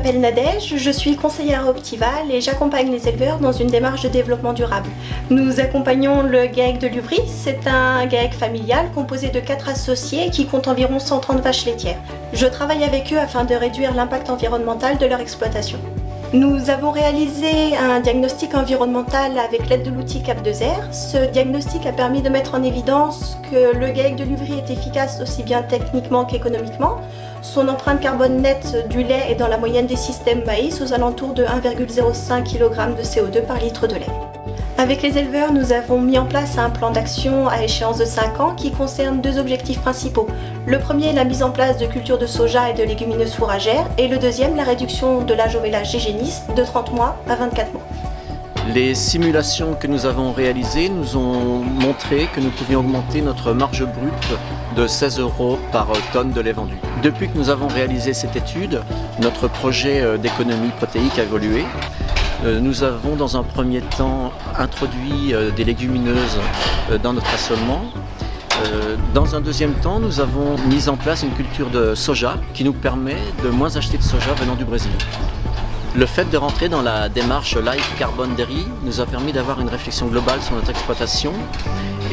m'appelle Nadège, je suis conseillère à Optival et j'accompagne les éleveurs dans une démarche de développement durable. Nous accompagnons le GAEC de Luvry, c'est un GAEC familial composé de 4 associés qui comptent environ 130 vaches laitières. Je travaille avec eux afin de réduire l'impact environnemental de leur exploitation. Nous avons réalisé un diagnostic environnemental avec l'aide de l'outil Cap2R. Ce diagnostic a permis de mettre en évidence que le GAEC de Luvry est efficace aussi bien techniquement qu'économiquement. Son empreinte carbone nette du lait est dans la moyenne des systèmes maïs aux alentours de 1,05 kg de CO2 par litre de lait. Avec les éleveurs, nous avons mis en place un plan d'action à échéance de 5 ans qui concerne 2 objectifs principaux. Le premier, la mise en place de cultures de soja et de légumineuses fourragères, et le deuxième, la réduction de l'âge au vélage des génisses de 30 mois à 24 mois. Les simulations que nous avons réalisées nous ont montré que nous pouvions augmenter notre marge brute de 16 € par tonne de lait vendu. Depuis que nous avons réalisé cette étude, notre projet d'économie protéique a évolué. Nous avons dans un premier temps introduit des légumineuses dans notre assolement. Dans un deuxième temps, nous avons mis en place une culture de soja qui nous permet de moins acheter de soja venant du Brésil. Le fait de rentrer dans la démarche Life Carbon Dairy nous a permis d'avoir une réflexion globale sur notre exploitation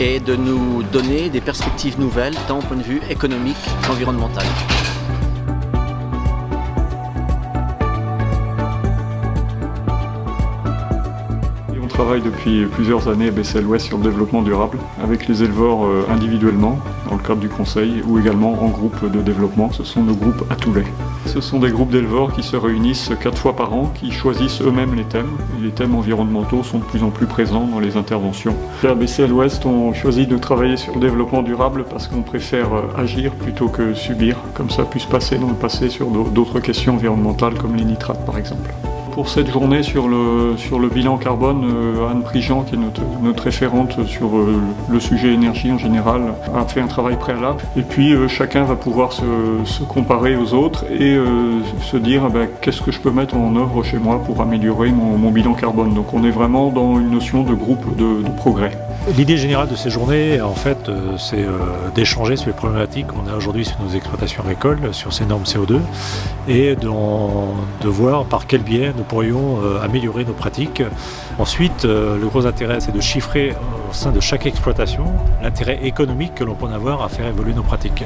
et de nous donner des perspectives nouvelles tant au point de vue économique qu'environnemental. On travaille depuis plusieurs années à BCL-Ouest sur le développement durable avec les éleveurs individuellement dans le cadre du conseil ou également en groupe de développement. Ce sont nos groupes à tout lait. Ce sont des groupes d'éleveurs qui se réunissent 4 fois par an, qui choisissent eux-mêmes les thèmes. Et les thèmes environnementaux sont de plus en plus présents dans les interventions. À BCL-Ouest, on choisit de travailler sur le développement durable parce qu'on préfère agir plutôt que subir. Comme ça, puis se passer dans le passé sur d'autres questions environnementales comme les nitrates par exemple. Pour cette journée sur le bilan carbone, Anne Prigent, qui est notre référente sur le sujet énergie en général, a fait un travail préalable. Et puis chacun va pouvoir se comparer aux autres et se dire qu'est-ce que je peux mettre en œuvre chez moi pour améliorer mon bilan carbone. Donc on est vraiment dans une notion de groupe de progrès. L'idée générale de ces journées, en fait, c'est d'échanger sur les problématiques qu'on a aujourd'hui sur nos exploitations agricoles, sur ces normes CO2, et de voir par quel biais nous pourrions améliorer nos pratiques. Ensuite, le gros intérêt, c'est de chiffrer au sein de chaque exploitation l'intérêt économique que l'on peut en avoir à faire évoluer nos pratiques.